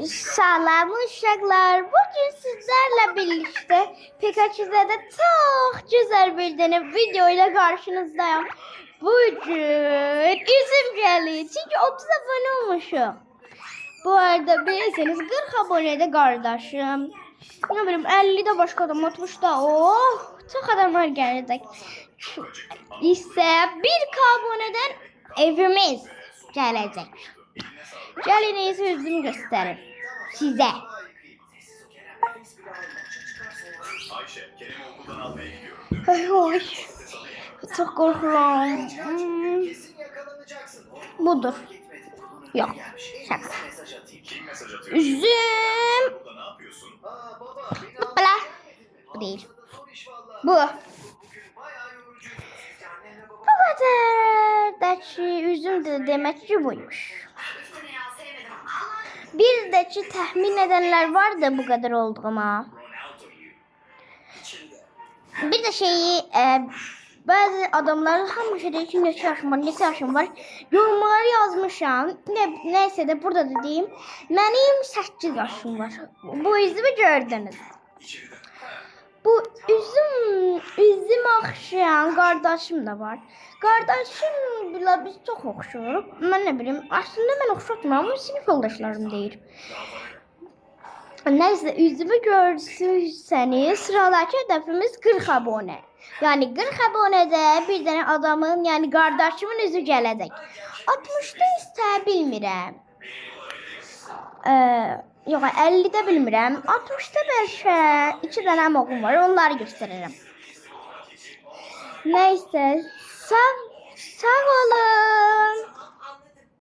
Salam uşaklar. Bugün sizlerle birlikte Pikachu'da çok güzel bir tane video ile karşınızdayım. Bugün üzüm geliyor. Çünkü 30 abone olmuşum. Bu arada bilirseniz 40 abonede kardeşim. Ne bileyim 50 de başka adam 60 da. Oh, çok adamlar gelecek. İşte 1K aboneden evimiz gelecek. Gelin iyisi yüzümü gösterin size. Ay hoş. Çok korkuyorum. Budur. Yok. Şaka. Üzüm. Bala. Bu değil. Bu. Bu kadar da üzüm de demek ki buymuş. Bir de ki tahmin edenler var da bu kadar olduğuma. Bir de bazı adamlar hamıca da için neçə yaşım var, neçə yaşım var. Yorumlara yazmışam. Neyse de burada da deyim. Benim 8 yaşım var. Bu üzümü gördünüz. Bu üzüm axşayan kardeşim de var. Kardeşimlə biz çox oxşuruq. Mən nə bilim, aslında mən oxşatmıram, ama sinif yoldaşlarım deyir. Neyse, üzümü görsəniz, sıradakı hədəfimiz 40 abone. Yani 40 abonede bir tane adamın, yani kardeşimin üzü gələcək. 60'da istə bilmirəm. Yox, 50'də bilmirəm. 60'da bəlkə 2 dənə oğlum var, onları göstərirəm. Neyse, sağ olun.